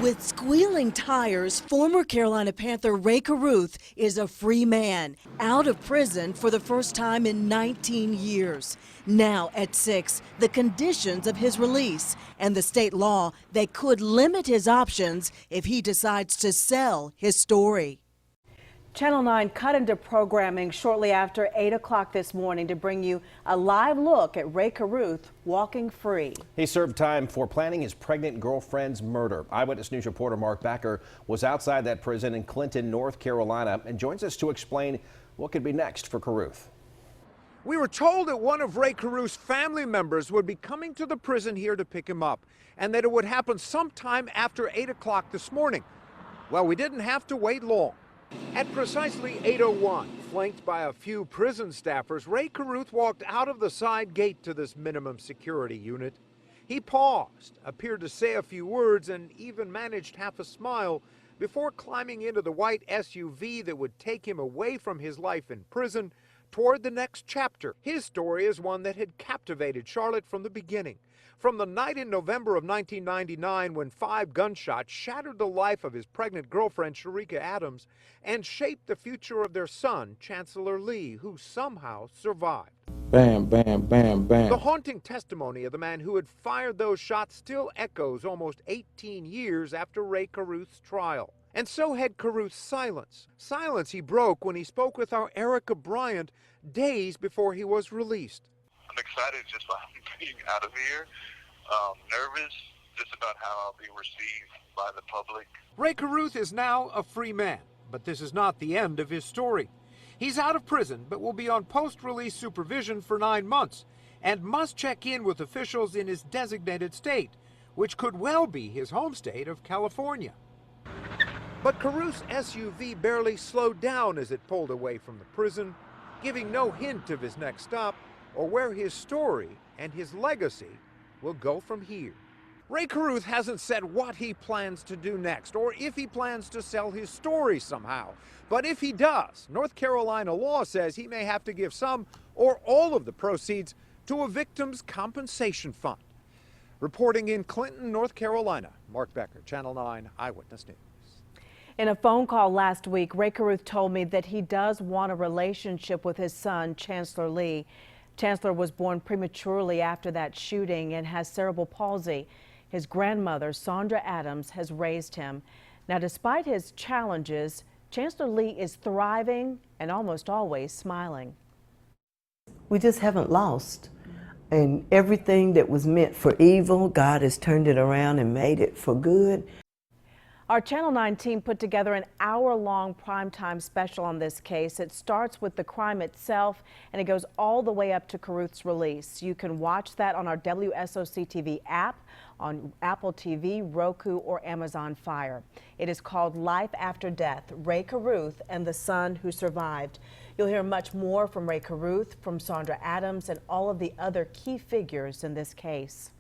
With squealing tires, former Carolina Panther Ray Caruth is a free man, out of prison for the first time in 19 years. Now at 6, the conditions of his release and the state law that could limit his options if he decides to sell his story. Channel 9 cut into programming shortly after 8 o'clock this morning to bring you a live look at Ray Caruth walking free. He served time for planning his pregnant girlfriend's murder. Eyewitness News reporter Mark Becker was outside that prison in Clinton, North Carolina, and joins us to explain what could be next for Caruth. We were told that one of Ray Caruth's family members would be coming to the prison here to pick him up, and that it would happen sometime after 8 o'clock this morning. Well, we didn't have to wait long. At precisely 8:01, flanked by a few prison staffers, Ray Caruth walked out of the side gate to this minimum security unit. He paused, appeared to say a few words, and even managed half a smile before climbing into the white SUV that would take him away from his life in prison toward the next chapter. His story is one that had captivated Charlotte from the beginning. From the night in November of 1999 when 5 gunshots shattered the life of his pregnant girlfriend, Sharika Adams, and shaped the future of their son, Chancellor Lee, who somehow survived. Bam, bam, bam, bam. The haunting testimony of the man who had fired those shots still echoes almost 18 years after Ray Caruth's trial. And so had Caruth's silence. Silence he broke when he spoke with our Erica Bryant days before he was released. I'm excited just by being out of here. Nervous just about how I'll be received by the public. Ray Caruth is now a free man, but this is not the end of his story. He's out of prison, but will be on post-release supervision for 9 months and must check in with officials in his designated state, which could well be his home state of California. But Caruth's SUV barely slowed down as it pulled away from the prison, giving no hint of his next stop or where his story and his legacy will go from here. Ray Caruth hasn't said what he plans to do next or if he plans to sell his story somehow. But if he does, North Carolina law says he may have to give some or all of the proceeds to a victim's compensation fund. Reporting in Clinton, North Carolina, Mark Becker, Channel 9 Eyewitness News. In a phone call last week, Ray Caruth told me that he does want a relationship with his son, Chancellor Lee. Chancellor was born prematurely after that shooting and has cerebral palsy. His grandmother, Sandra Adams, has raised him. Now, despite his challenges, Chancellor Lee is thriving and almost always smiling. We just haven't lost. And everything that was meant for evil, God has turned it around and made it for good. Our Channel 9 team put together an hour-long primetime special on this case. It starts with the crime itself, and it goes all the way up to Caruth's release. You can watch that on our WSOC TV app, on Apple TV, Roku, or Amazon Fire. It is called Life After Death, Ray Caruth and the Son Who Survived. You'll hear much more from Ray Caruth, from Sandra Adams, and all of the other key figures in this case.